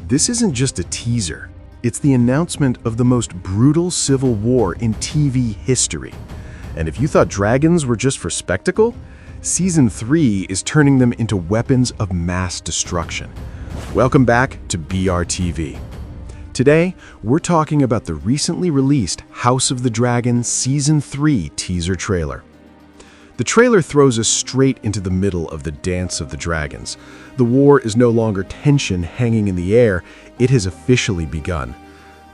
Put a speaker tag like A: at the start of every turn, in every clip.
A: This isn't just a teaser. It's the announcement of the most brutal civil war in TV history. And if you thought dragons were just for spectacle, Season 3 is turning them into weapons of mass destruction. Welcome back to BRTV. Today, we're talking about the recently released House of the Dragon Season 3 teaser trailer. The trailer throws us straight into the middle of the Dance of the Dragons. The war is no longer tension hanging in the air, it has officially begun.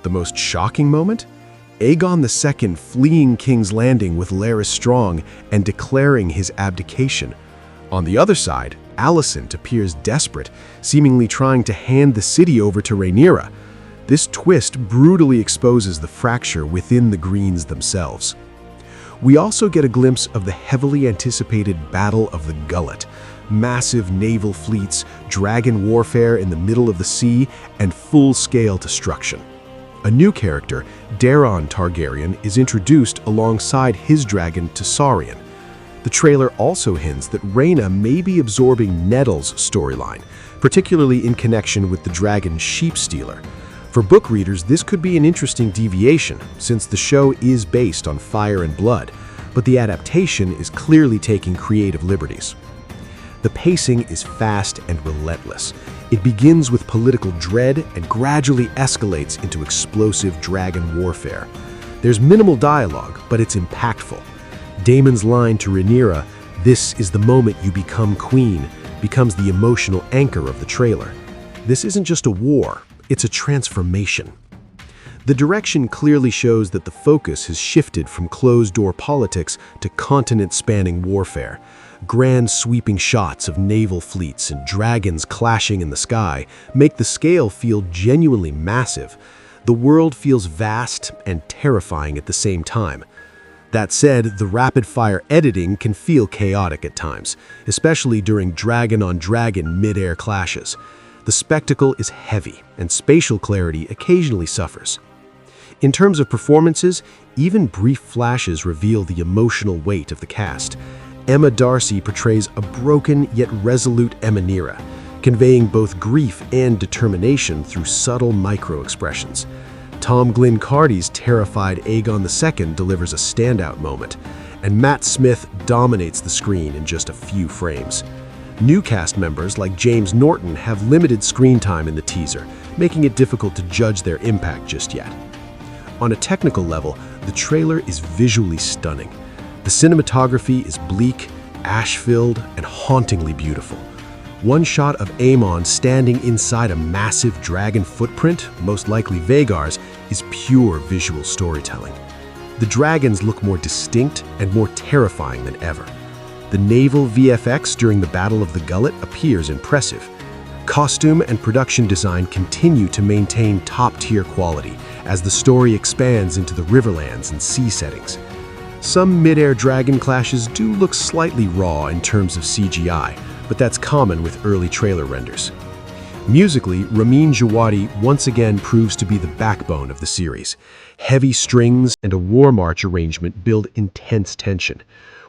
A: The most shocking moment? Aegon II fleeing King's Landing with Larys Strong and declaring his abdication. On the other side, Alicent appears desperate, seemingly trying to hand the city over to Rhaenyra. This twist brutally exposes the fracture within the Greens themselves. We also get a glimpse of the heavily anticipated Battle of the Gullet. Massive naval fleets, dragon warfare in the middle of the sea, and full-scale destruction. A new character, Rhaenyra Targaryen, is introduced alongside his dragon Targaryen. The trailer also hints that Rhaena may be absorbing Nettle's storyline, particularly in connection with the dragon Sheep Stealer. For book readers, this could be an interesting deviation, since the show is based on Fire and Blood, but the adaptation is clearly taking creative liberties. The pacing is fast and relentless. It begins with political dread and gradually escalates into explosive dragon warfare. There's minimal dialogue, but it's impactful. Daemon's line to Rhaenyra, "This is the moment you become queen," becomes the emotional anchor of the trailer. This isn't just a war. It's a transformation. The direction clearly shows that the focus has shifted from closed-door politics to continent-spanning warfare. Grand sweeping shots of naval fleets and dragons clashing in the sky make the scale feel genuinely massive. The world feels vast and terrifying at the same time. That said, the rapid-fire editing can feel chaotic at times, especially during dragon-on-dragon mid-air clashes. The spectacle is heavy, and spatial clarity occasionally suffers. In terms of performances, even brief flashes reveal the emotional weight of the cast. Emma Darcy portrays a broken yet resolute Rhaenyra, conveying both grief and determination through subtle micro-expressions. Tom Glyn Cardy's terrified Aegon II delivers a standout moment, and Matt Smith dominates the screen in just a few frames. New cast members like James Norton have limited screen time in the teaser, making it difficult to judge their impact just yet. On a technical level, the trailer is visually stunning. The cinematography is bleak, ash-filled, and hauntingly beautiful. One shot of Aemond standing inside a massive dragon footprint, most likely Vhagar's, is pure visual storytelling. The dragons look more distinct and more terrifying than ever. The naval VFX during the Battle of the Gullet appears impressive. Costume and production design continue to maintain top-tier quality as the story expands into the Riverlands and sea settings. Some mid-air dragon clashes do look slightly raw in terms of CGI, but that's common with early trailer renders. Musically, Ramin Djawadi once again proves to be the backbone of the series. Heavy strings and a war march arrangement build intense tension.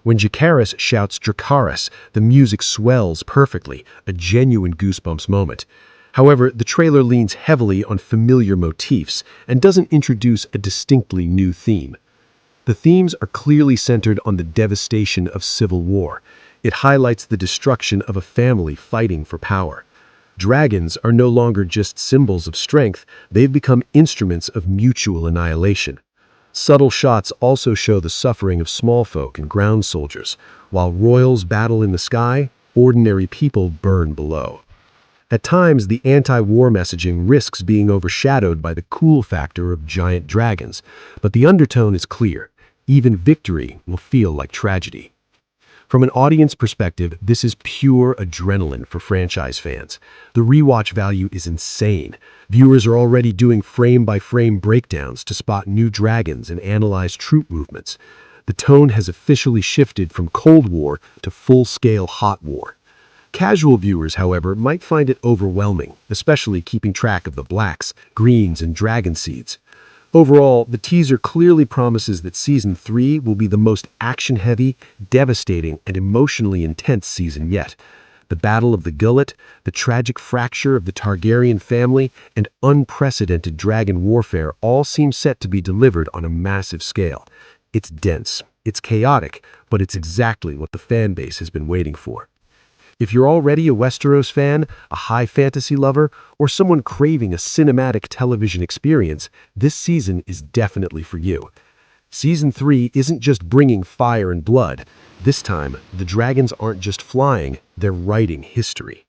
A: When Jacaerys shouts Dracarys, the music swells perfectly, a genuine goosebumps moment. However, the trailer leans heavily on familiar motifs and doesn't introduce a distinctly new theme. The themes are clearly centered on the devastation of civil war. It highlights the destruction of a family fighting for power. Dragons are no longer just symbols of strength, they've become instruments of mutual annihilation. Subtle shots also show the suffering of small folk and ground soldiers. While royals battle in the sky, ordinary people burn below. At times, the anti-war messaging risks being overshadowed by the cool factor of giant dragons, but the undertone is clear. Even victory will feel like tragedy. From an audience perspective, this is pure adrenaline for franchise fans. The rewatch value is insane. Viewers are already doing frame-by-frame breakdowns to spot new dragons and analyze troop movements. The tone has officially shifted from Cold War to full-scale hot war. Casual viewers, however, might find it overwhelming, especially keeping track of the blacks, greens, and dragon seeds. Overall, the teaser clearly promises that Season 3 will be the most action-heavy, devastating, and emotionally intense season yet.
B: The Battle of the Gullet, the tragic fracture of the Targaryen family, and unprecedented dragon warfare all seem set to be delivered on a massive scale. It's dense, it's chaotic, but it's exactly what the fan base has been waiting for. If you're already a Westeros fan, a high fantasy lover, or someone craving a cinematic television experience, this season is definitely for you. Season 3 isn't just bringing fire and blood. This time, the dragons aren't just flying, they're writing history.